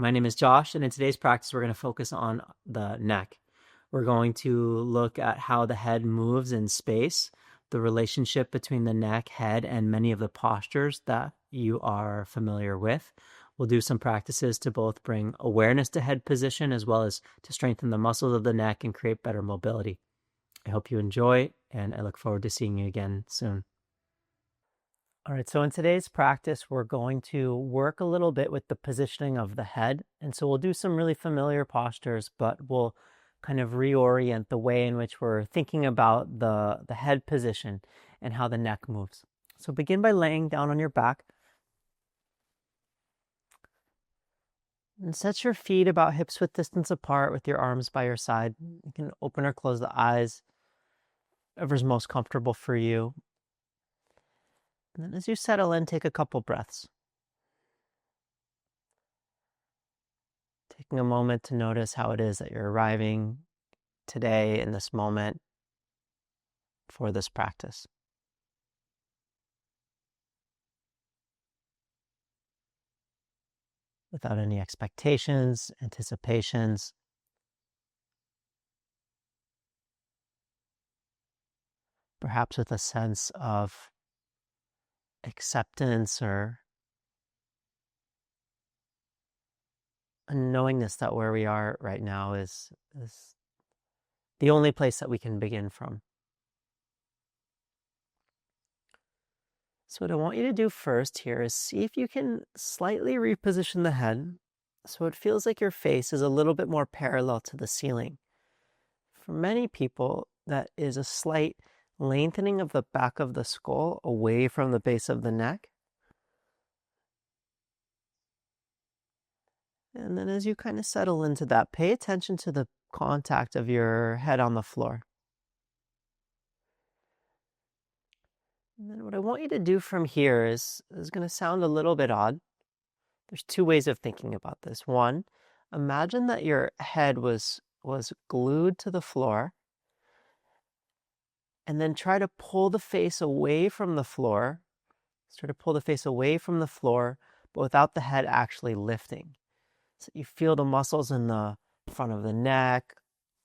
My name is Josh, and in today's practice, we're going to focus on the neck. We're going to look at how the head moves in space, the relationship between the neck, head, and many of the postures that you are familiar with. We'll do some practices to both bring awareness to head position as well as to strengthen the muscles of the neck and create better mobility. I hope you enjoy, and I look forward to seeing you again soon. All right, so in today's practice, we're going to work a little bit with the positioning of the head. And so we'll do some really familiar postures, but we'll kind of reorient the way in which we're thinking about the head position and how the neck moves. So begin by laying down on your back. And set your feet about hips width distance apart with your arms by your side. You can open or close the eyes, whatever's most comfortable for you. And then as you settle in, take a couple breaths. Taking a moment to notice how it is that you're arriving today in this moment for this practice. Without any expectations, anticipations. Perhaps with a sense of acceptance or a knowingness that where we are right now is the only place that we can begin from. So what I want you to do first here is see if you can slightly reposition the head so it feels like your face is a little bit more parallel to the ceiling. For many people, that is a slight lengthening of the back of the skull away from the base of the neck. And then as you kind of settle into that, pay attention to the contact of your head on the floor. And then what I want you to do from here is going to sound a little bit odd. There's two ways of thinking about this. One, imagine that your head was glued to the floor, and then try to pull the face away from the floor. Start to pull the face away from the floor, but without the head actually lifting. So you feel the muscles in the front of the neck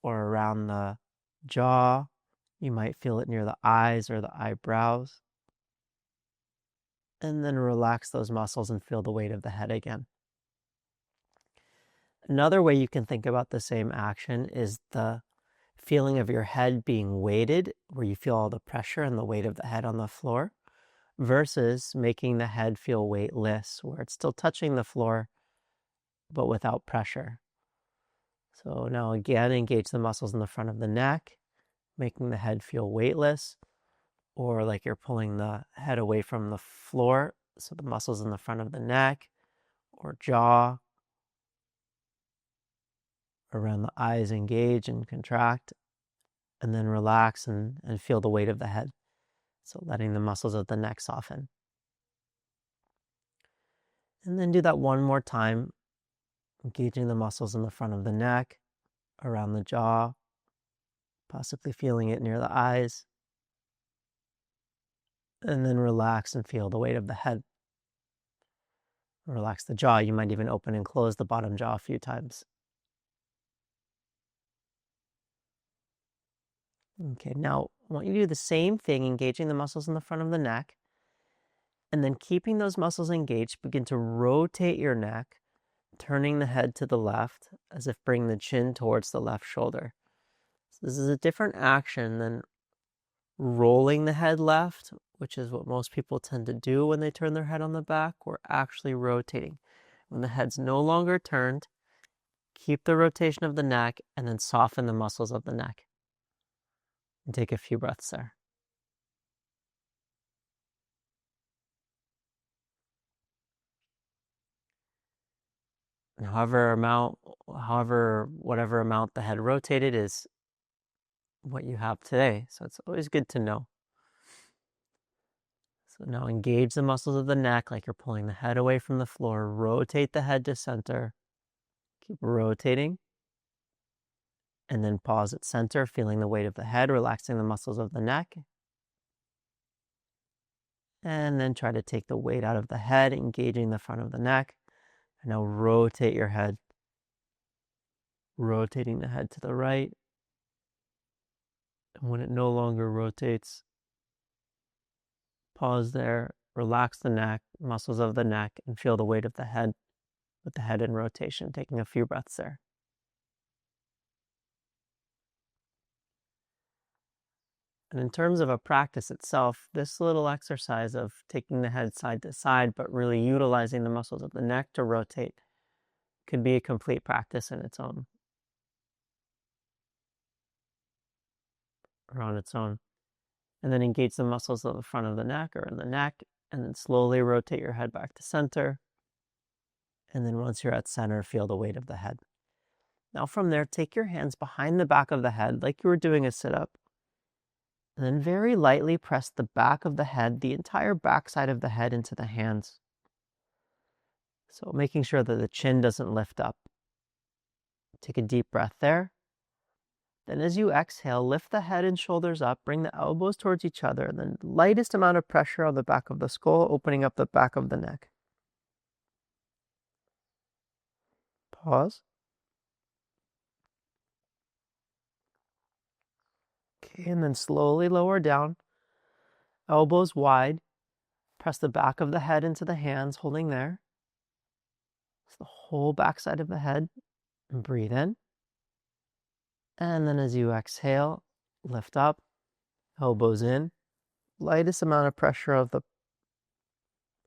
or around the jaw. You might feel it near the eyes or the eyebrows. And then relax those muscles and feel the weight of the head again. Another way you can think about the same action is the feeling of your head being weighted, where you feel all the pressure and the weight of the head on the floor, versus making the head feel weightless, where it's still touching the floor, but without pressure. So now again, engage the muscles in the front of the neck, making the head feel weightless, or like you're pulling the head away from the floor, so the muscles in the front of the neck or jaw, around the eyes engage and contract, and then relax and feel the weight of the head. So letting the muscles of the neck soften. And then do that one more time, engaging the muscles in the front of the neck, around the jaw, possibly feeling it near the eyes. And then relax and feel the weight of the head. Relax the jaw. You might even open and close the bottom jaw a few times. Okay, now I want you to do the same thing, engaging the muscles in the front of the neck. And then keeping those muscles engaged, begin to rotate your neck, turning the head to the left, as if bringing the chin towards the left shoulder. So this is a different action than rolling the head left, which is what most people tend to do when they turn their head on the back. We're actually rotating. When the head's no longer turned, keep the rotation of the neck and then soften the muscles of the neck. And take a few breaths there. And whatever amount the head rotated is what you have today. So it's always good to know. So now engage the muscles of the neck like you're pulling the head away from the floor. Rotate the head to center. Keep rotating. And then pause at center, feeling the weight of the head, relaxing the muscles of the neck. And then try to take the weight out of the head, engaging the front of the neck, And now rotate your head, rotating the head to the right. And when it no longer rotates, pause there, relax the neck, muscles of the neck, and feel the weight of the head with the head in rotation, taking a few breaths there. And in terms of a practice itself, this little exercise of taking the head side to side, but really utilizing the muscles of the neck to rotate, could be a complete practice in its own, or on its own. And then engage the muscles of the front of the neck or in the neck, and then slowly rotate your head back to center. And then once you're at center, feel the weight of the head. Now from there, take your hands behind the back of the head like you were doing a sit-up. And then very lightly press the back of the head, the entire back side of the head into the hands. So making sure that the chin doesn't lift up. Take a deep breath there. Then as you exhale, lift the head and shoulders up, bring the elbows towards each other, and then lightest amount of pressure on the back of the skull, opening up the back of the neck. Pause. Okay, and then slowly lower down, elbows wide. Press the back of the head into the hands, holding there. It's the whole back side of the head. And breathe in. And then as you exhale, lift up, elbows in. Lightest amount of pressure of the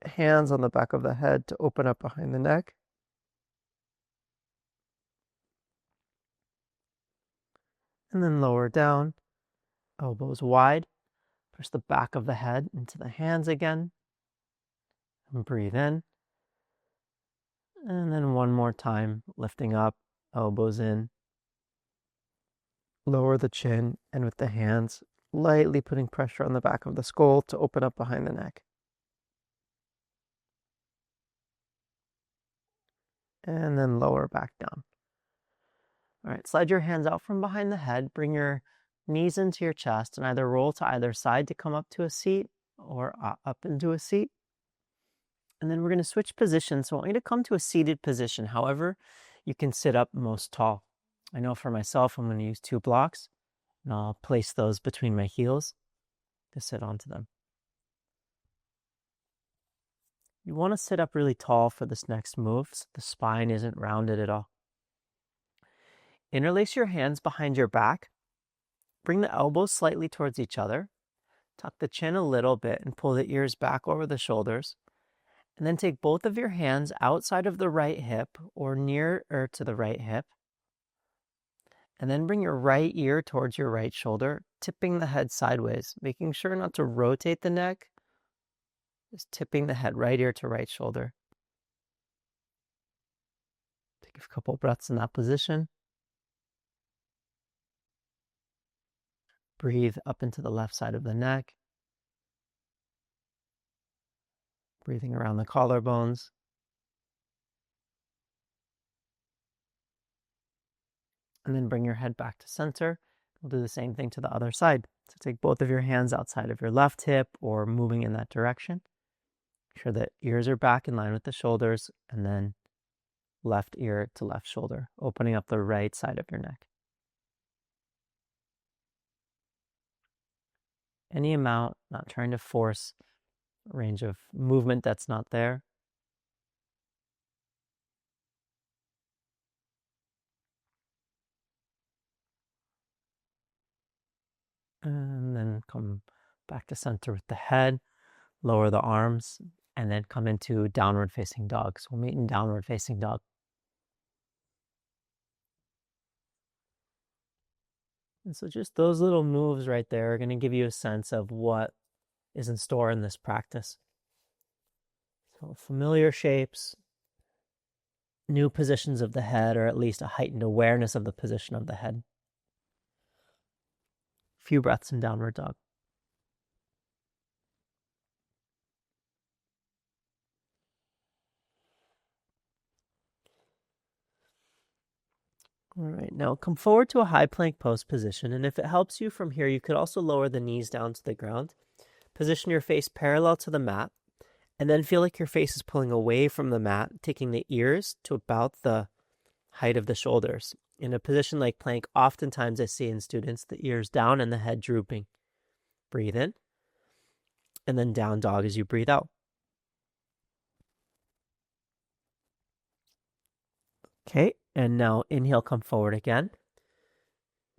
hands on the back of the head to open up behind the neck. And then lower down, elbows wide. Press the back of the head into the hands again. And breathe in. And then one more time, lifting up, elbows in. Lower the chin, and with the hands, lightly putting pressure on the back of the skull to open up behind the neck. And then lower back down. All right, slide your hands out from behind the head, bring your knees into your chest, and either roll to either side to come up to a seat or up into a seat. And then we're going to switch positions. So I want you to come to a seated position. However, you can sit up most tall. I know for myself, I'm going to use 2 blocks, and I'll place those between my heels to sit onto them. You want to sit up really tall for this next move, so the spine isn't rounded at all. Interlace your hands behind your back. Bring the elbows slightly towards each other. Tuck the chin a little bit and pull the ears back over the shoulders. And then take both of your hands outside of the right hip or nearer to the right hip. And then bring your right ear towards your right shoulder, tipping the head sideways, making sure not to rotate the neck. Just tipping the head right ear to right shoulder. Take a couple breaths in that position. Breathe up into the left side of the neck. Breathing around the collarbones. And then bring your head back to center. We'll do the same thing to the other side. So take both of your hands outside of your left hip or moving in that direction. Make sure that ears are back in line with the shoulders, and then left ear to left shoulder, opening up the right side of your neck. Any amount, not trying to force a range of movement that's not there. And then come back to center with the head, lower the arms, and then come into downward facing dog. So we'll meet in downward facing dog. And so just those little moves right there are going to give you a sense of what is in store in this practice. So familiar shapes, new positions of the head, or at least a heightened awareness of the position of the head. Few breaths in downward dog. All right, now come forward to a high plank pose position, and if it helps you from here, you could also lower the knees down to the ground. Position your face parallel to the mat, And then feel like your face is pulling away from the mat, taking the ears to about the height of the shoulders. In a position like plank, oftentimes I see in students the ears down and the head drooping. Breathe in, and then down dog as you breathe out. Okay, and now inhale, come forward again.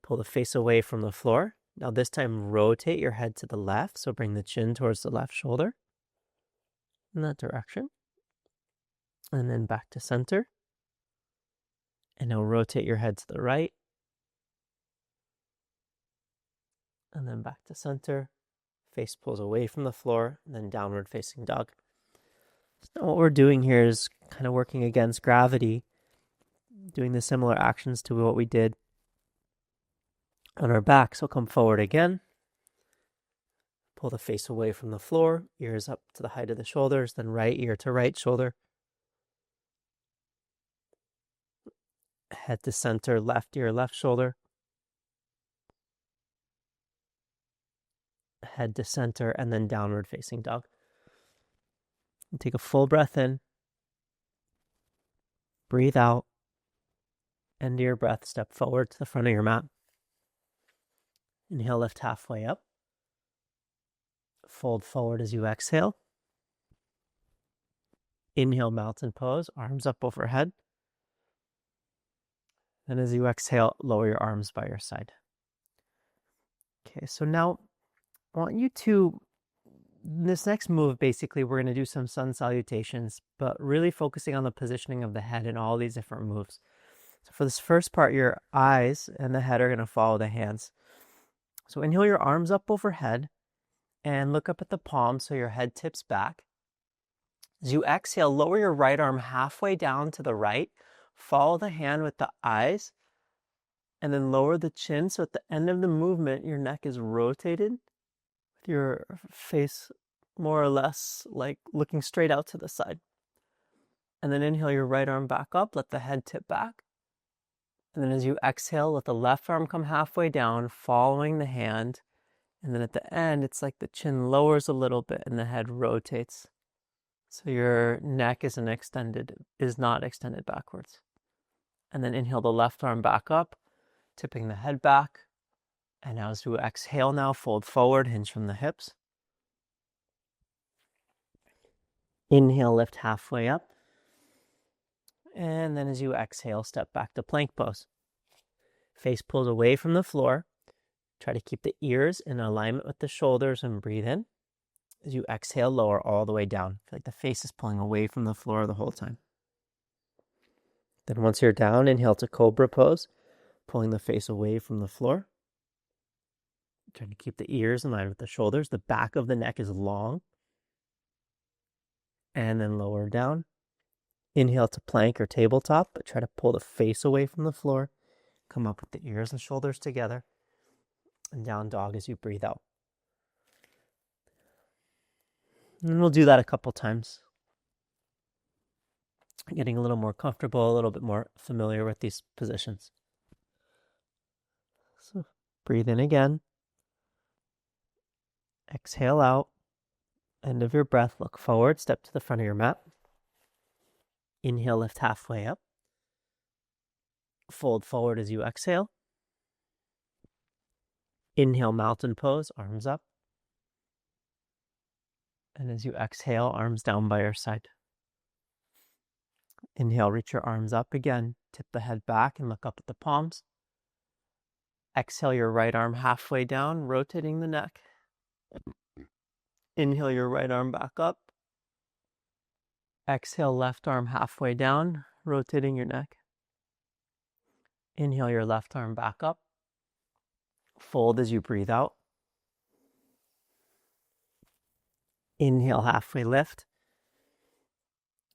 Pull the face away from the floor. Now this time rotate your head to the left, so bring the chin towards the left shoulder in that direction. And then back to center. And now rotate your head to the right. And then back to center. Face pulls away from the floor, and then downward facing dog. So what we're doing here is kind of working against gravity, doing the similar actions to what we did on our back. So come forward again. Pull the face away from the floor, ears up to the height of the shoulders, then right ear to right shoulder. Head to center, left ear, left shoulder. Head to center, and then downward facing dog. And take a full breath in. Breathe out. End your breath, step forward to the front of your mat. Inhale, lift halfway up. Fold forward as you exhale. Inhale, mountain pose, arms up overhead. And as you exhale, lower your arms by your side. Okay, so now I want you to, this next move, basically, we're going to do some sun salutations, but really focusing on the positioning of the head in all these different moves. So for this first part, your eyes and the head are going to follow the hands. So inhale your arms up overhead and look up at the palms so your head tips back. As you exhale, lower your right arm halfway down to the right. Follow the hand with the eyes and then lower the chin. So at the end of the movement, your neck is rotated with your face more or less like looking straight out to the side. And then inhale your right arm back up. Let the head tip back. And then as you exhale, let the left arm come halfway down, following the hand. And then at the end, it's like the chin lowers a little bit and the head rotates. So your neck is not extended backwards. And then inhale the left arm back up, tipping the head back. And now as you exhale now, fold forward, hinge from the hips. Inhale, lift halfway up. And then as you exhale, step back to plank pose. Face pulls away from the floor. Try to keep the ears in alignment with the shoulders and breathe in. As you exhale, lower all the way down. Feel like the face is pulling away from the floor the whole time. Then once you're down, inhale to cobra pose, pulling the face away from the floor. Try to keep the ears in line with the shoulders. The back of the neck is long. And then lower down. Inhale to plank or tabletop, but try to pull the face away from the floor. Come up with the ears and shoulders together. And down dog as you breathe out. And we'll do that a couple times. Getting a little more comfortable, a little bit more familiar with these positions. So breathe in again. Exhale out. End of your breath, look forward, step to the front of your mat. Inhale, lift halfway up. Fold forward as you exhale. Inhale, mountain pose, arms up. And as you exhale, arms down by your side. Inhale, reach your arms up again. Tip the head back and look up at the palms. Exhale your right arm halfway down, rotating the neck. Inhale your right arm back up. Exhale left arm halfway down, rotating your neck. Inhale your left arm back up. Fold as you breathe out. Inhale, halfway lift.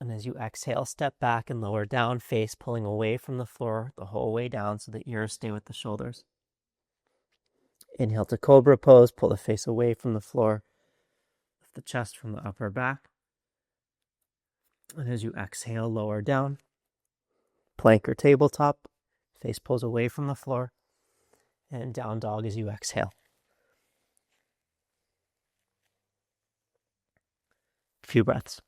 And as you exhale, step back and lower down, face pulling away from the floor the whole way down so the ears stay with the shoulders. Inhale to cobra pose, pull the face away from the floor, lift the chest from the upper back. And as you exhale, lower down, plank or tabletop, face pulls away from the floor, and down dog as you exhale. A few breaths.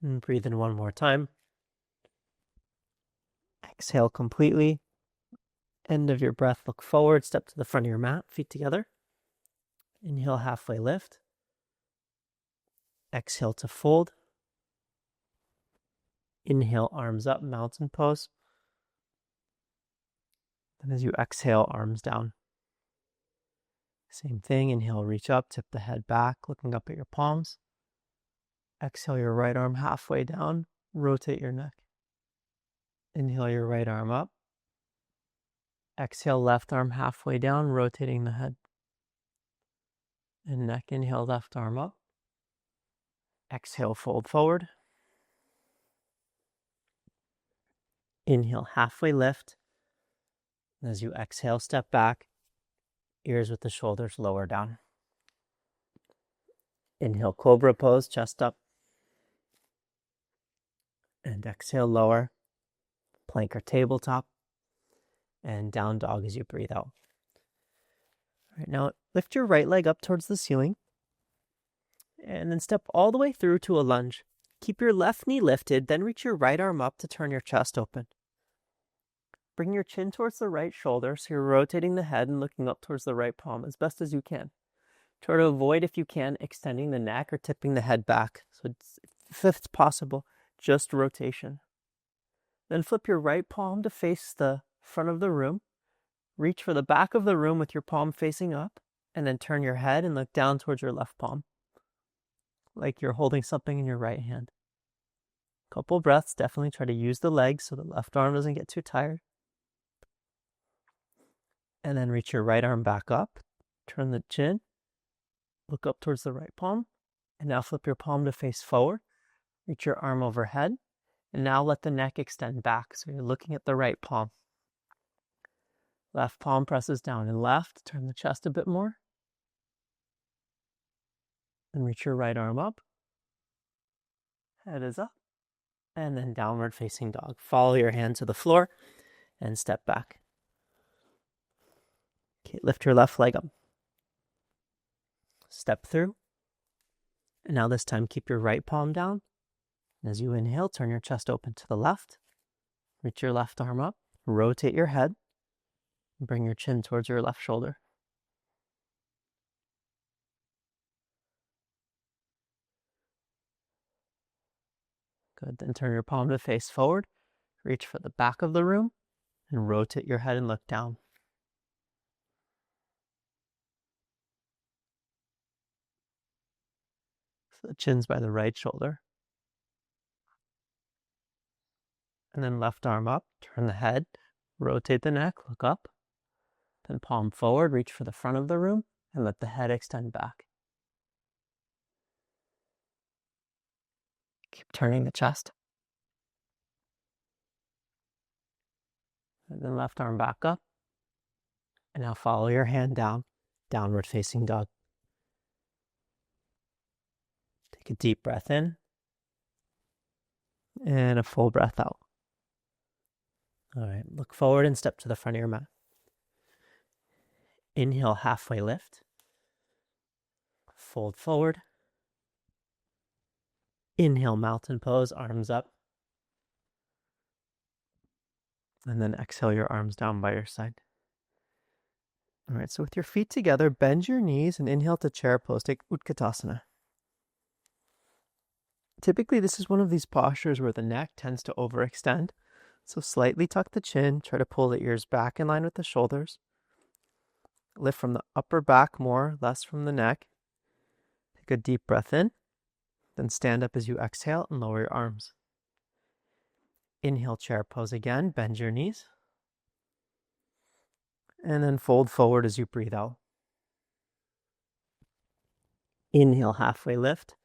And breathe in one more time. Exhale completely. End of your breath, look forward, step to the front of your mat, feet together. Inhale, halfway lift. Exhale to fold. Inhale, arms up, mountain pose. Then as you exhale, arms down. Same thing, inhale, reach up, tip the head back, looking up at your palms. Exhale your right arm halfway down, rotate your neck. Inhale your right arm up. Exhale left arm halfway down, rotating the head and neck. Inhale left arm up. Exhale, fold forward. Inhale, halfway lift. As you exhale, step back, ears with the shoulders lower down. Inhale, cobra pose, chest up. And exhale, lower, plank or tabletop. And down dog as you breathe out. All right, now lift your right leg up towards the ceiling. And then step all the way through to a lunge. Keep your left knee lifted, then reach your right arm up to turn your chest open. Bring your chin towards the right shoulder, so you're rotating the head and looking up towards the right palm as best as you can. Try to avoid, if you can, extending the neck or tipping the head back. So if it's possible, just rotation. Then flip your right palm to face the front of the room. Reach for the back of the room with your palm facing up, and then turn your head and look down towards your left palm, like you're holding something in your right hand. Couple breaths, definitely try to use the legs so the left arm doesn't get too tired. And then reach your right arm back up, turn the chin, look up towards the right palm, and now flip your palm to face forward. Reach your arm overhead, and now let the neck extend back, so you're looking at the right palm. Left palm presses down and left, turn the chest a bit more. And reach your right arm up. Head is up. And then downward facing dog. Follow your hand to the floor and step back. Okay, lift your left leg up. Step through. And now this time keep your right palm down. And as you inhale, turn your chest open to the left. Reach your left arm up. Rotate your head. And bring your chin towards your left shoulder. Good. Then turn your palm to face forward. Reach for the back of the room and rotate your head and look down. So the chin's by the right shoulder. And then left arm up, turn the head, rotate the neck, look up. Then palm forward, reach for the front of the room and let the head extend back. Keep turning the chest. And then left arm back up. And now follow your hand down, downward facing dog. Take a deep breath in. And a full breath out. All right, look forward and step to the front of your mat. Inhale, halfway lift. Fold forward. Inhale, mountain pose, arms up. And then exhale your arms down by your side. All right, so with your feet together, bend your knees and inhale to chair pose. Take Utkatasana. Typically, this is one of these postures where the neck tends to overextend. So slightly tuck the chin, try to pull the ears back in line with the shoulders. Lift from the upper back more, less from the neck. Take a deep breath in, then stand up as you exhale and lower your arms. Inhale, chair pose again, bend your knees. And then fold forward as you breathe out. Inhale, halfway lift.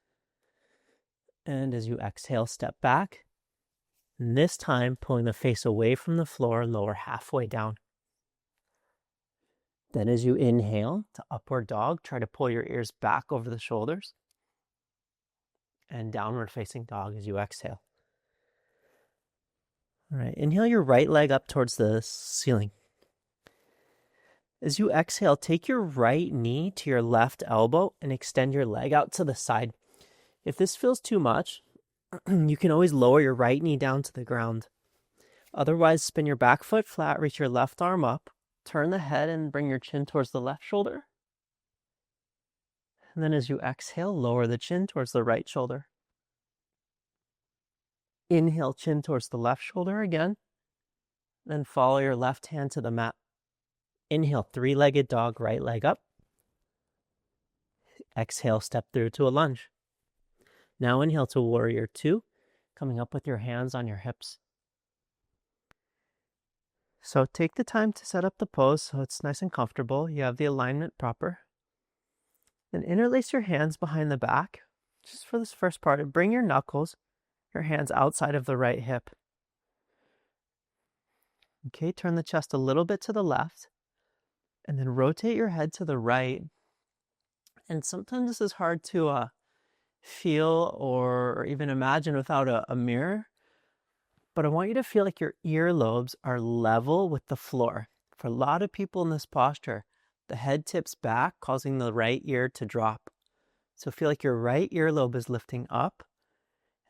And as you exhale, step back. And this time, pulling the face away from the floor, lower halfway down. Then as you inhale to upward dog, try to pull your ears back over the shoulders. and downward facing dog as you exhale. All right, inhale your right leg up towards the ceiling. As you exhale, take your right knee to your left elbow and extend your leg out to the side. If this feels too much, you can always lower your right knee down to the ground. Otherwise, spin your back foot flat, reach your left arm up, turn the head and bring your chin towards the left shoulder. And then as you exhale, lower the chin towards the right shoulder. Inhale, chin towards the left shoulder again. Then follow your left hand to the mat. Inhale, three-legged dog, right leg up. Exhale, step through to a lunge. Now inhale to warrior two, coming up with your hands on your hips. So take the time to set up the pose so it's nice and comfortable. You have the alignment proper. Then interlace your hands behind the back, just for this first part, and bring your knuckles, your hands outside of the right hip. Okay, turn the chest a little bit to the left, and then rotate your head to the right. And sometimes this is hard to feel or even imagine without a mirror, but I want you to feel like your earlobes are level with the floor. For a lot of people in this posture, the head tips back, causing the right ear to drop. So feel like your right earlobe is lifting up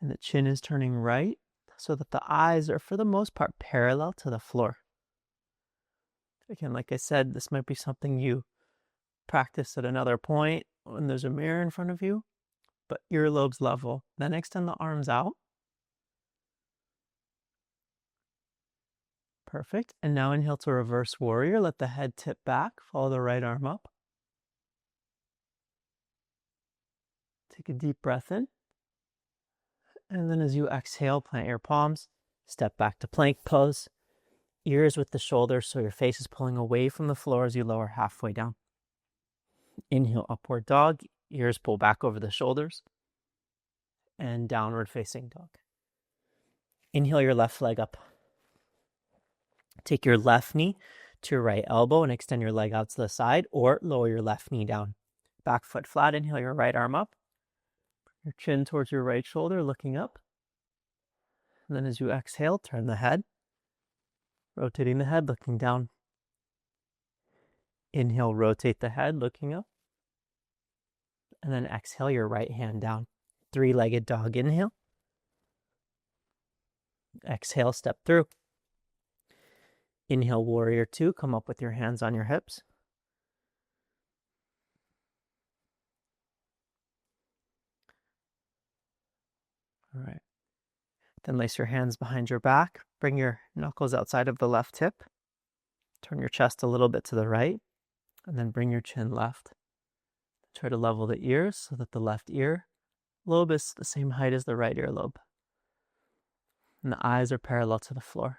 and the chin is turning right so that the eyes are, for the most part, parallel to the floor. Again, like I said, this might be something you practice at another point when there's a mirror in front of you, but earlobes level. Then extend the arms out. Perfect. And now inhale to reverse warrior. Let the head tip back. Follow the right arm up. Take a deep breath in. And then as you exhale, plant your palms. Step back to plank pose. Ears with the shoulders so your face is pulling away from the floor as you lower halfway down. Inhale, upward dog. Ears pull back over the shoulders. And downward facing dog. Inhale your left leg up. Take your left knee to your right elbow and extend your leg out to the side, or lower your left knee down. Back foot flat, inhale your right arm up. Your chin towards your right shoulder, looking up. And then as you exhale, turn the head. Rotating the head, looking down. Inhale, rotate the head, looking up. And then exhale your right hand down. Three-legged dog, inhale. Exhale, step through. Inhale, warrior two. Come up with your hands on your hips. All right. Then lace your hands behind your back. Bring your knuckles outside of the left hip. Turn your chest a little bit to the right. And then bring your chin left. Try to level the ears so that the left ear lobe is the same height as the right earlobe. And the eyes are parallel to the floor.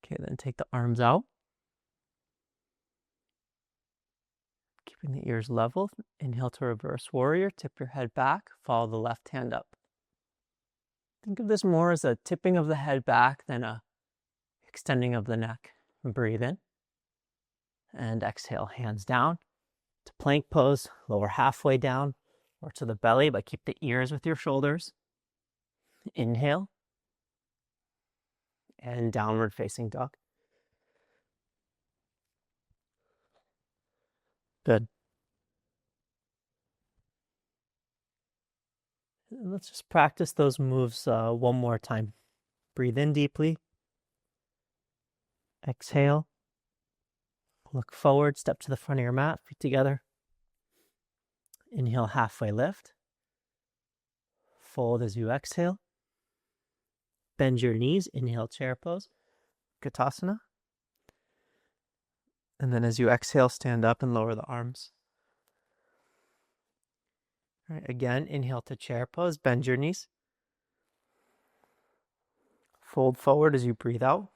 Okay, then take the arms out. Keeping the ears level. Inhale to reverse warrior. Tip your head back. Follow the left hand up. Think of this more as a tipping of the head back than a extending of the neck. Breathe in. And exhale, hands down to plank pose. Lower halfway down or to the belly, but keep the ears with your shoulders. Inhale. And downward facing dog. Good. And let's just practice those moves one more time. Breathe in deeply. Exhale. Look forward, step to the front of your mat, feet together. Inhale, halfway lift. Fold as you exhale. Bend your knees, inhale, chair pose, Utkatasana. And then as you exhale, stand up and lower the arms. All right, again, inhale to chair pose, bend your knees. Fold forward as you breathe out.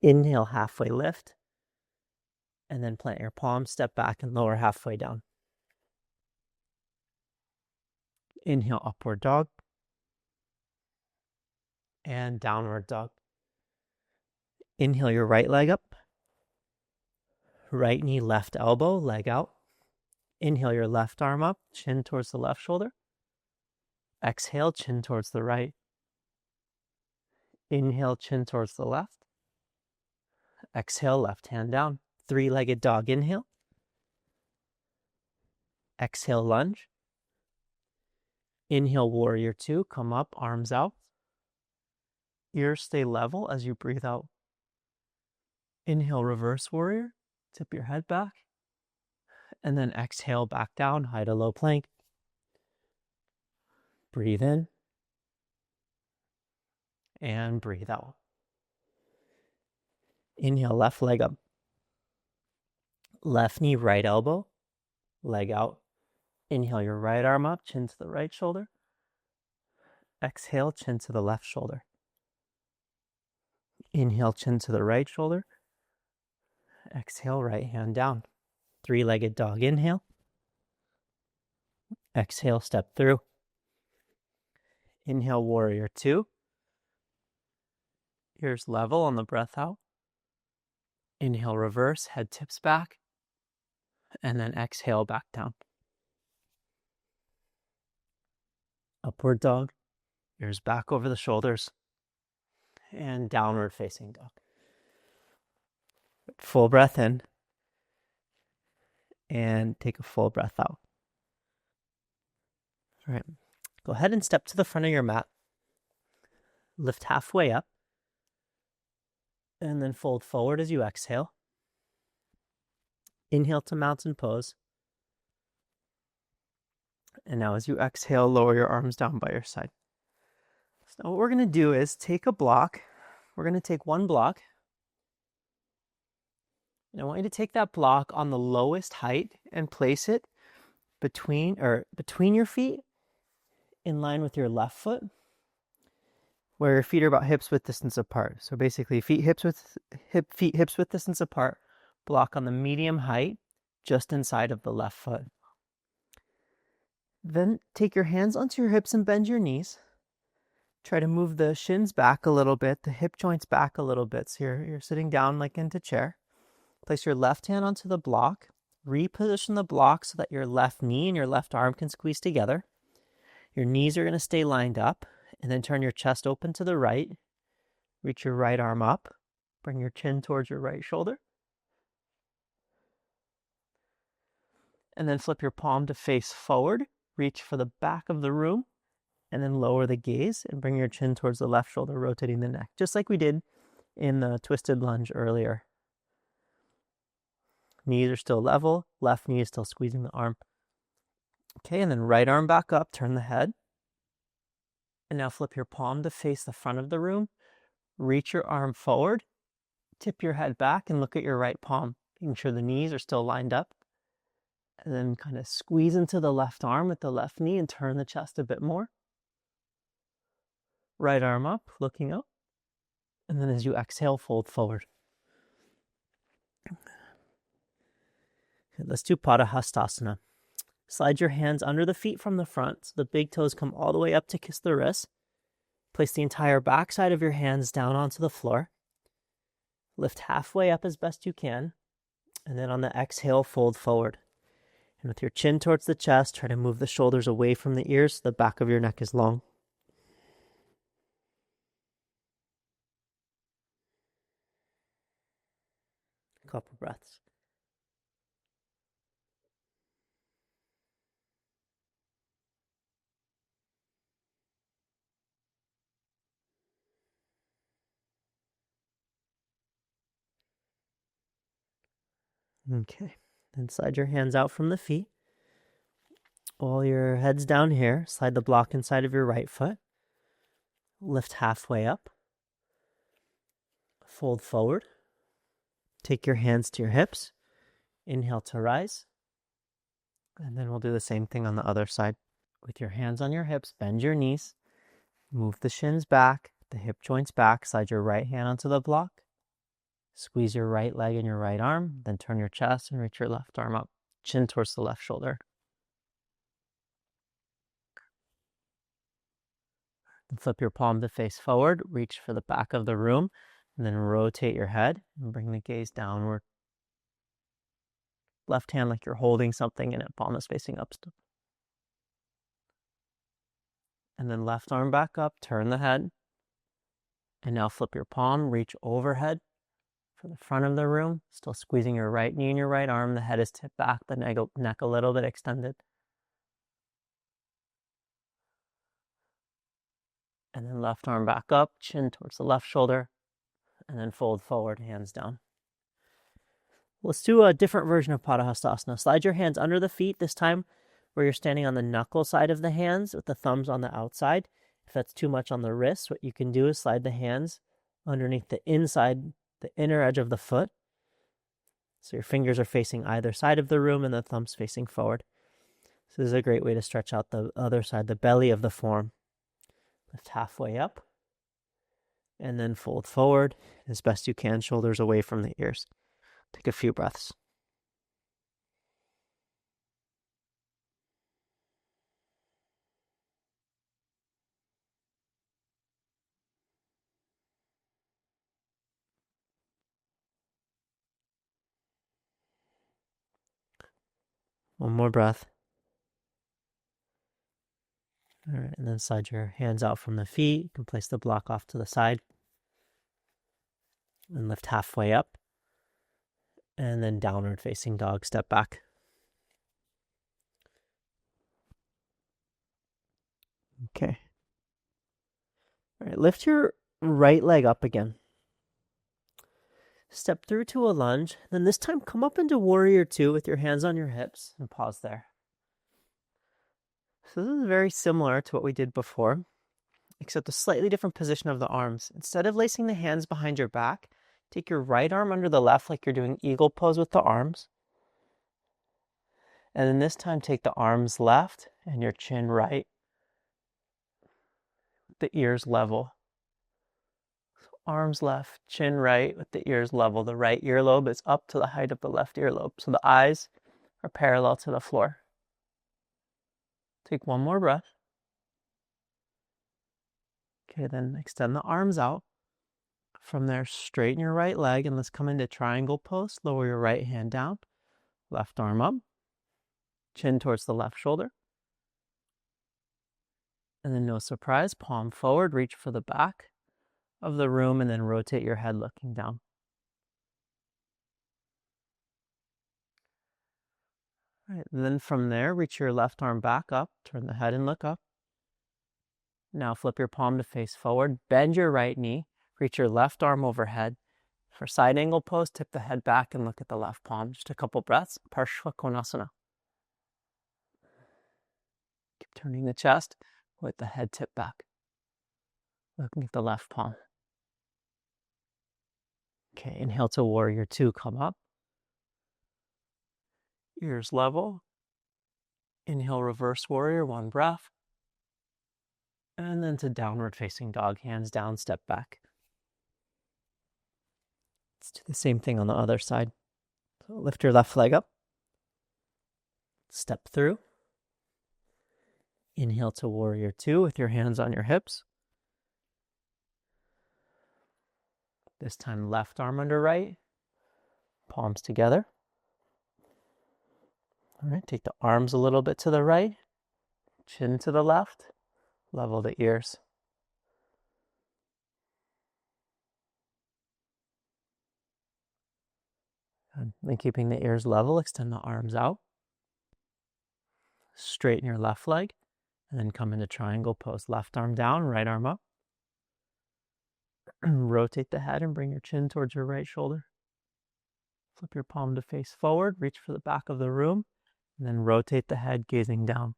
Inhale, halfway lift. And then plant your palms, step back and lower halfway down. Inhale, upward dog. And downward dog. Inhale your right leg up. Right knee, left elbow, leg out. Inhale your left arm up, chin towards the left shoulder. Exhale, chin towards the right. Inhale, chin towards the left. Exhale, left hand down. Three-legged dog inhale. Exhale, lunge. Inhale, warrior two. Come up, arms out. Ears stay level as you breathe out. Inhale, reverse warrior. Tip your head back. And then exhale, back down, high to low plank. Breathe in. And breathe out. Inhale, left leg up. Left knee, right elbow. Leg out. Inhale your right arm up, chin to the right shoulder. Exhale, chin to the left shoulder. Inhale, chin to the right shoulder. Exhale, right hand down. Three-legged dog inhale. Exhale, step through. Inhale, warrior two. Ears level on the breath out. Inhale, reverse, head tips back. And then exhale, back down. Upward dog. Ears back over the shoulders. And downward facing dog. Full breath in. And take a full breath out. All right. Go ahead and step to the front of your mat. Lift halfway up. And then fold forward as you exhale. Inhale to mountain pose. And now as you exhale, lower your arms down by your side. So now what we're going to do is take a block. We're going to take one block. And I want you to take that block on the lowest height and place it between your feet in line with your left foot, where your feet are about hips width distance apart. So basically feet hips width distance apart, block on the medium height just inside of the left foot. Then take your hands onto your hips and bend your knees. Try to move the shins back a little bit, the hip joints back a little bit. So you're sitting down like into chair. Place your left hand onto the block. Reposition the block so that your left knee and your left arm can squeeze together. Your knees are going to stay lined up. And then turn your chest open to the right. Reach your right arm up. Bring your chin towards your right shoulder. And then flip your palm to face forward. Reach for the back of the room. And then lower the gaze and bring your chin towards the left shoulder, rotating the neck. Just like we did in the twisted lunge earlier. Knees are still level. Left knee is still squeezing the arm. Okay, and then right arm back up. Turn the head. And now flip your palm to face the front of the room. Reach your arm forward. Tip your head back and look at your right palm. Making sure the knees are still lined up. And then kind of squeeze into the left arm with the left knee and turn the chest a bit more. Right arm up, looking up. And then as you exhale, fold forward. Okay, let's do Padahastasana. Slide your hands under the feet from the front so the big toes come all the way up to kiss the wrists. Place the entire backside of your hands down onto the floor. Lift halfway up as best you can. And then on the exhale, fold forward. And with your chin towards the chest, try to move the shoulders away from the ears so the back of your neck is long. A couple breaths. Okay, then slide your hands out from the feet. While your head's down here, slide the block inside of your right foot. Lift halfway up. Fold forward. Take your hands to your hips. Inhale to rise. And then we'll do the same thing on the other side. With your hands on your hips, bend your knees. Move the shins back, the hip joints back. Slide your right hand onto the block. Squeeze your right leg and your right arm. Then turn your chest and reach your left arm up. Chin towards the left shoulder. Then flip your palm to face forward. Reach for the back of the room. And then rotate your head and bring the gaze downward. Left hand like you're holding something in it, palm is facing up still. And then left arm back up, turn the head. And now flip your palm, reach overhead for the front of the room, still squeezing your right knee and your right arm. The head is tipped back, the neck a little bit extended. And then left arm back up, chin towards the left shoulder, and then fold forward, hands down. Let's do a different version of Padahastasana. Slide your hands under the feet, this time where you're standing on the knuckle side of the hands with the thumbs on the outside. If that's too much on the wrist, what you can do is slide the hands underneath the inside, the inner edge of the foot. So your fingers are facing either side of the room and the thumbs facing forward. So this is a great way to stretch out the other side, the belly of the form. Lift halfway up and then fold forward as best you can, shoulders away from the ears. Take a few breaths. One more breath. All right, and then slide your hands out from the feet. You can place the block off to the side. And lift halfway up. And then downward facing dog, step back. Okay. All right, lift your right leg up again. Step through to a lunge. Then this time come up into warrior two with your hands on your hips and pause there. So this is very similar to what we did before, except a slightly different position of the arms. Instead of lacing the hands behind your back, take your right arm under the left like you're doing eagle pose with the arms. And then this time take the arms left and your chin right. The ears level. So arms left, chin right with the ears level. The right earlobe is up to the height of the left earlobe. So the eyes are parallel to the floor. Take one more breath. Okay, then extend the arms out. From there, straighten your right leg and let's come into triangle pose. Lower your right hand down, left arm up, chin towards the left shoulder. And then no surprise, palm forward, reach for the back of the room and then rotate your head looking down. All right, and then from there, reach your left arm back up, turn the head and look up. Now flip your palm to face forward, bend your right knee, reach your left arm overhead. For side angle pose, tip the head back and look at the left palm. Just a couple breaths, Parshva Konasana. Keep turning the chest with the head tipped back. Looking at the left palm. Okay, inhale to warrior two, come up. Ears level. Inhale, reverse warrior, one breath. And then to downward facing dog, hands down, step back. Let's do the same thing on the other side. So lift your left leg up. Step through. Inhale to warrior two with your hands on your hips. This time left arm under right, palms together. All right, take the arms a little bit to the right, chin to the left, level the ears. And then keeping the ears level, extend the arms out. Straighten your left leg, and then come into triangle pose. Left arm down, right arm up. Rotate the head and bring your chin towards your right shoulder. Flip your palm to face forward, reach for the back of the room, and then rotate the head, gazing down.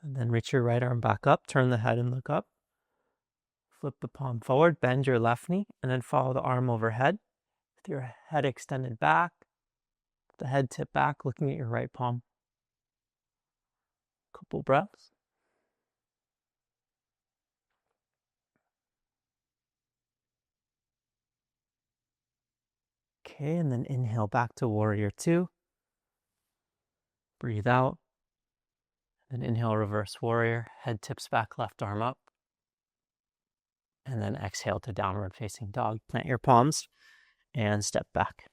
And then reach your right arm back up, turn the head and look up. Flip the palm forward, bend your left knee, and then follow the arm overhead with your head extended back, the head tipped back, looking at your right palm. Couple breaths. Okay, and then inhale back to warrior two. Breathe out. Then inhale, reverse warrior, head tips back, left arm up. And then exhale to downward facing dog. Plant your palms and step back.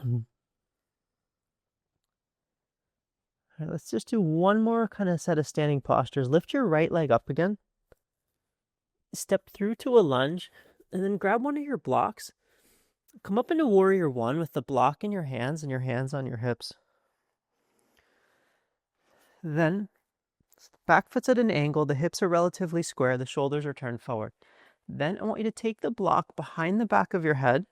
All right, let's just do one more kind of set of standing postures. Lift your right leg up again. Step through to a lunge, and then grab one of your blocks. Come up into warrior one with the block in your hands and your hands on your hips. Then, back foot's at an angle, the hips are relatively square, the shoulders are turned forward. Then I want you to take the block behind the back of your head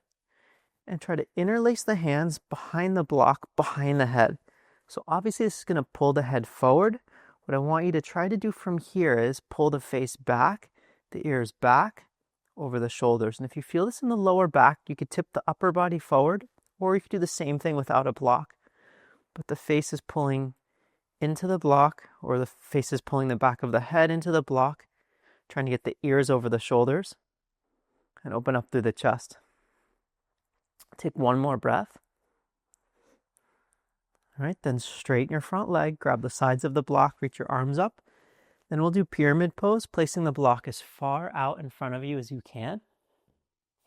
and try to interlace the hands behind the block, behind the head. So obviously this is going to pull the head forward. What I want you to try to do from here is pull the face back, the ears back, over the shoulders. And if you feel this in the lower back, you could tip the upper body forward, or you could do the same thing without a block. But the face is pulling into the block, or the face is pulling the back of the head into the block, trying to get the ears over the shoulders and open up through the chest. Take one more breath. All right, then straighten your front leg, grab the sides of the block, reach your arms up. Then we'll do pyramid pose, placing the block as far out in front of you as you can.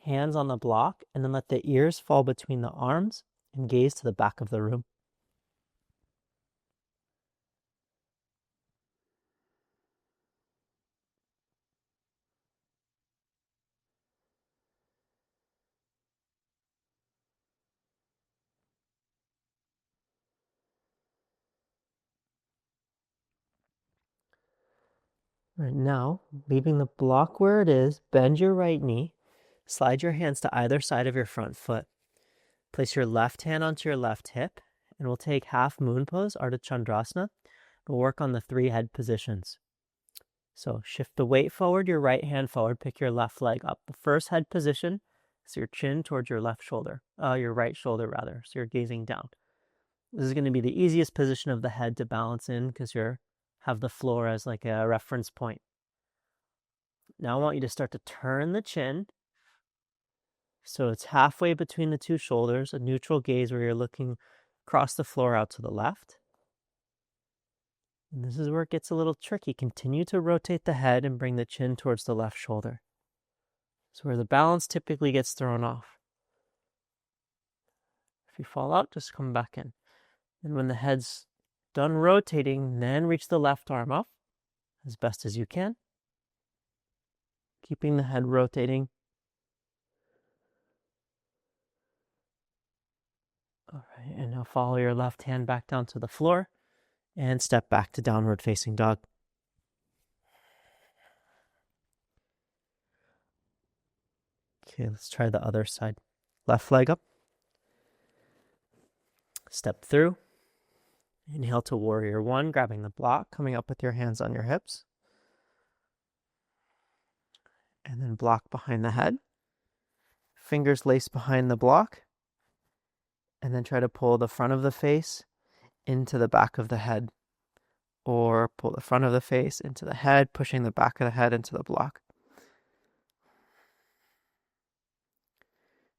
Hands on the block, and then let the ears fall between the arms and gaze to the back of the room. Right now, leaving the block where it is, bend your right knee, slide your hands to either side of your front foot. Place your left hand onto your left hip, and we'll take half moon pose, Ardha Chandrasana. We'll work on the 3 head positions. So shift the weight forward, your right hand forward, pick your left leg up. The first head position is your chin towards your left shoulder, your right shoulder rather, so you're gazing down. This is going to be the easiest position of the head to balance in because you have the floor as like a reference point. Now I want you to start to turn the chin so it's halfway between the 2 shoulders, a neutral gaze where you're looking across the floor out to the left. And this is where it gets a little tricky. Continue to rotate the head and bring the chin towards the left shoulder. So where the balance typically gets thrown off. If you fall out, just come back in. And when the head's done rotating, then reach the left arm up as best as you can. Keeping the head rotating. All right, and now follow your left hand back down to the floor and step back to downward facing dog. Okay, let's try the other side. Left leg up. Step through. Inhale to warrior one, grabbing the block, coming up with your hands on your hips. And then block behind the head. Fingers laced behind the block. And then try to pull the front of the face into the back of the head. Or pull the front of the face into the head, pushing the back of the head into the block.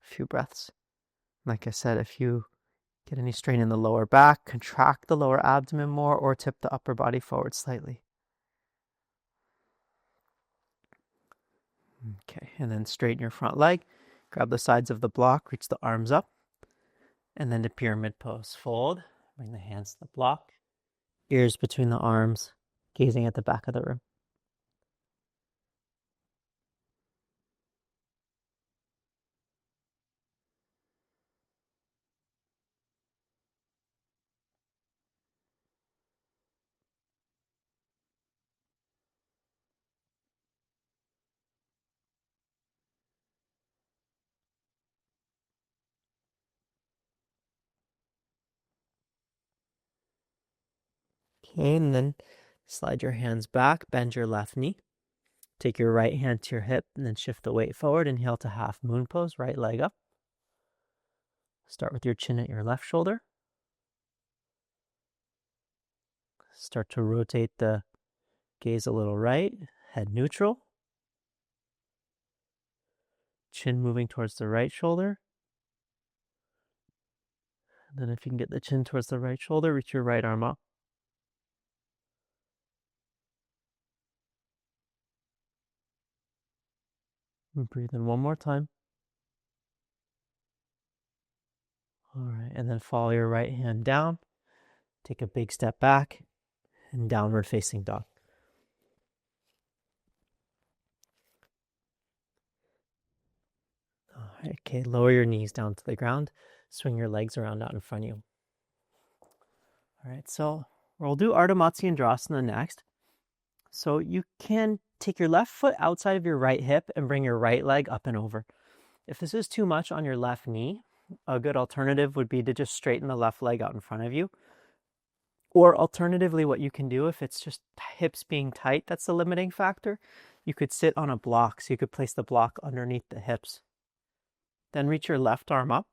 A few breaths. Like I said, if you get any strain in the lower back, contract the lower abdomen more or tip the upper body forward slightly. Okay, and then straighten your front leg. Grab the sides of the block, reach the arms up. And then to pyramid pose. Fold, bring the hands to the block. Ears between the arms, gazing at the back of the room. Okay, and then slide your hands back, bend your left knee. Take your right hand to your hip and then shift the weight forward. Inhale to half moon pose, right leg up. Start with your chin at your left shoulder. Start to rotate the gaze a little right, head neutral. Chin moving towards the right shoulder. And then if you can get the chin towards the right shoulder, reach your right arm up. And breathe in one more time. All right, and then follow your right hand down. Take a big step back and downward facing dog. All right, okay, lower your knees down to the ground. Swing your legs around out in front of you. All right, so we'll do Ardha Matsyendrasana next. So you can take your left foot outside of your right hip and bring your right leg up and over. If this is too much on your left knee, a good alternative would be to just straighten the left leg out in front of you. Or alternatively, what you can do if it's just hips being tight, that's the limiting factor, you could sit on a block. So you could place the block underneath the hips. Then reach your left arm up.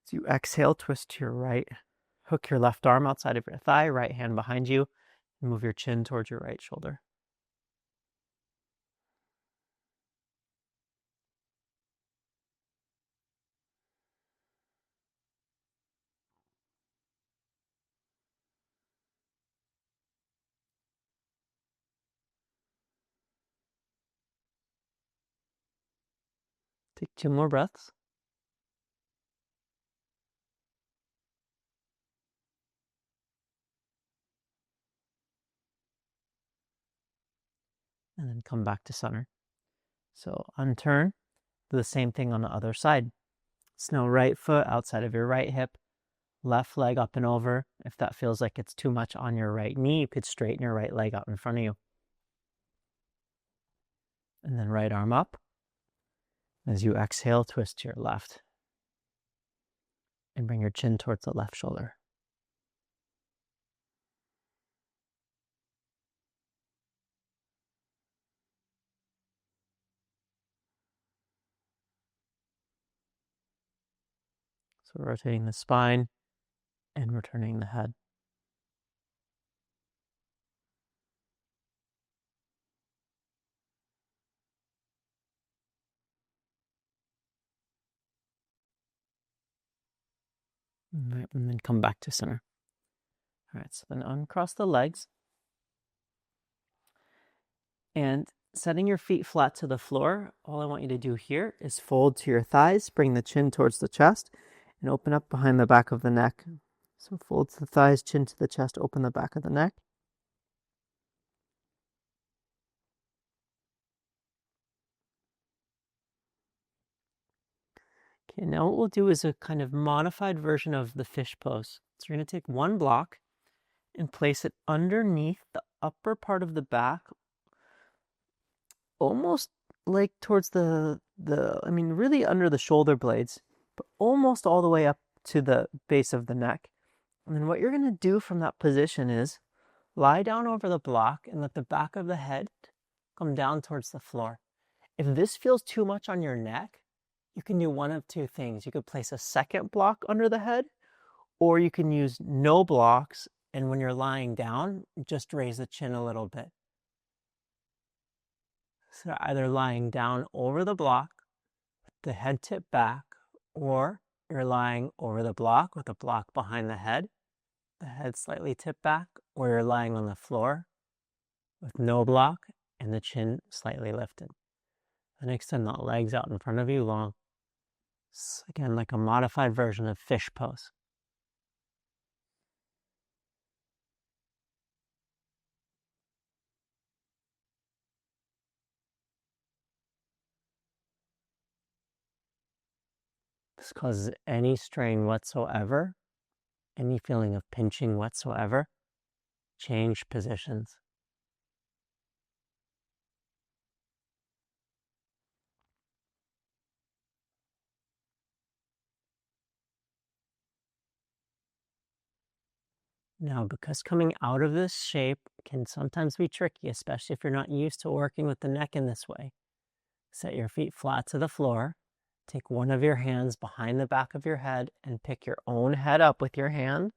So you exhale, twist to your right. Hook your left arm outside of your thigh, right hand behind you, and move your chin towards your right shoulder. Take 2 more breaths. And then come back to center. So unturn, do the same thing on the other side. So right foot outside of your right hip, left leg up and over. If that feels like it's too much on your right knee, you could straighten your right leg out in front of you. And then right arm up. As you exhale, twist to your left. And bring your chin towards the left shoulder. So rotating the spine and returning the head. Right, and then come back to center. All right, so then uncross the legs. And setting your feet flat to the floor, all I want you to do here is fold to your thighs, bring the chin towards the chest, and open up behind the back of the neck. So fold to the thighs, chin to the chest, open the back of the neck. Okay, now what we'll do is a kind of modified version of the fish pose. So you're going to take one block and place it underneath the upper part of the back, almost like towards really under the shoulder blades, but almost all the way up to the base of the neck. And then what you're going to do from that position is lie down over the block and let the back of the head come down towards the floor. If this feels too much on your neck, you can do one of two things. You could place a second block under the head, or you can use no blocks, and when you're lying down, just raise the chin a little bit. So either lying down over the block with the head tipped back, or you're lying over the block with the block behind the head slightly tipped back, or you're lying on the floor with no block and the chin slightly lifted. And extend the legs out in front of you long. So again, like a modified version of fish pose. This causes any strain whatsoever, any feeling of pinching whatsoever. Change positions. Now, because coming out of this shape can sometimes be tricky, especially if you're not used to working with the neck in this way, set your feet flat to the floor. Take one of your hands behind the back of your head and pick your own head up with your hand.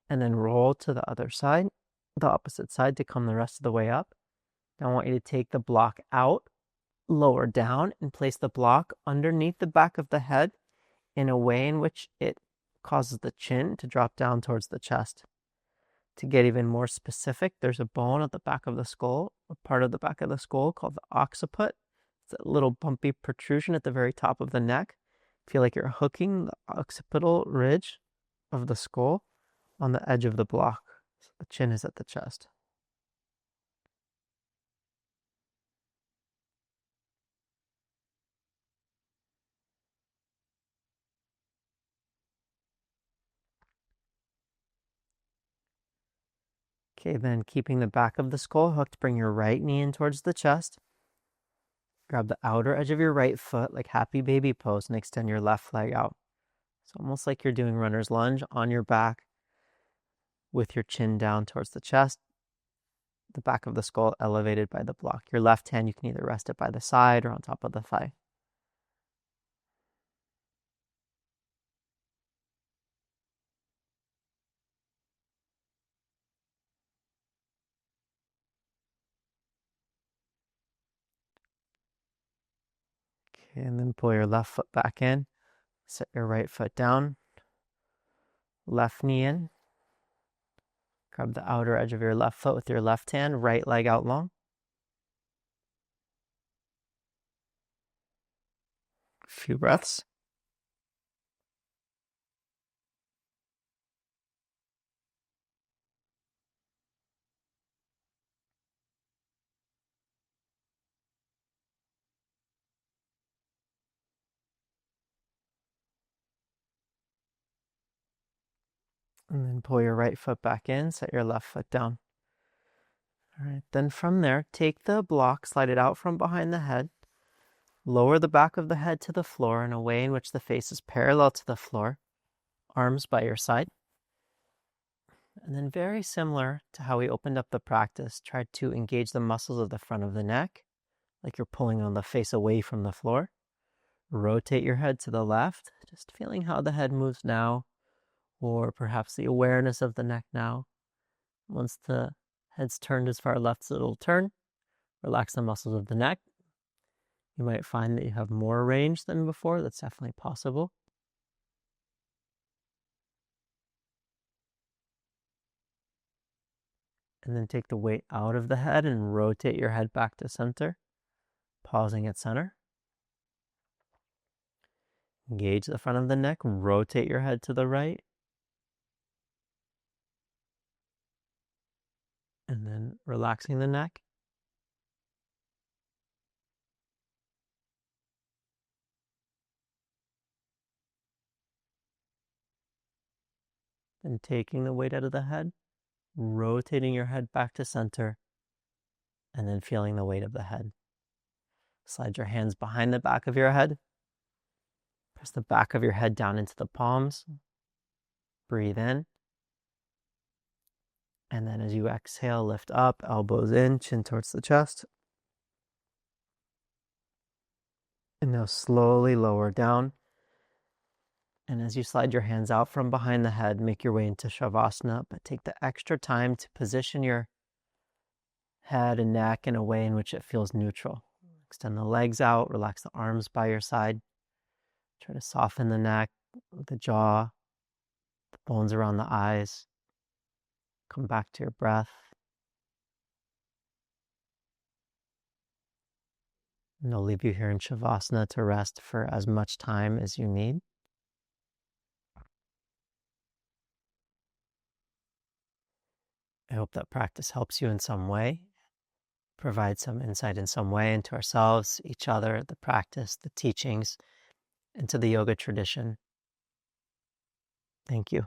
And then roll to the other side, the opposite side, to come the rest of the way up. Now I want you to take the block out, lower down, and place the block underneath the back of the head in a way in which it causes the chin to drop down towards the chest. To get even more specific, there's a bone at the back of the skull, a part of the back of the skull called the occiput. It's a little bumpy protrusion at the very top of the neck. Feel like you're hooking the occipital ridge of the skull on the edge of the block. So the chin is at the chest. Okay, then keeping the back of the skull hooked, bring your right knee in towards the chest. Grab the outer edge of your right foot like happy baby pose and extend your left leg out. It's almost like you're doing runner's lunge on your back with your chin down towards the chest, the back of the skull elevated by the block. Your left hand, you can either rest it by the side or on top of the thigh. Okay, and then pull your left foot back in. Set your right foot down. Left knee in. Grab the outer edge of your left foot with your left hand, right leg out long. A few breaths. And then pull your right foot back in, set your left foot down. All right, then from there, take the block, slide it out from behind the head, lower the back of the head to the floor in a way in which the face is parallel to the floor, arms by your side. And then very similar to how we opened up the practice, try to engage the muscles of the front of the neck, like you're pulling on the face away from the floor. Rotate your head to the left, just feeling how the head moves now, or perhaps the awareness of the neck now. Once the head's turned as far left as it'll turn, relax the muscles of the neck. You might find that you have more range than before. That's definitely possible. And then take the weight out of the head and rotate your head back to center, pausing at center. Engage the front of the neck, rotate your head to the right. And then relaxing the neck. Then taking the weight out of the head, rotating your head back to center, and then feeling the weight of the head. Slide your hands behind the back of your head. Press the back of your head down into the palms. Breathe in. And then as you exhale, lift up, elbows in, chin towards the chest. And now slowly lower down. And as you slide your hands out from behind the head, make your way into Shavasana, but take the extra time to position your head and neck in a way in which it feels neutral. Extend the legs out, relax the arms by your side. Try to soften the neck, the jaw, the bones around the eyes. Come back to your breath. And I'll leave you here in Shavasana to rest for as much time as you need. I hope that practice helps you in some way, provides some insight in some way into ourselves, each other, the practice, the teachings, into the yoga tradition. Thank you.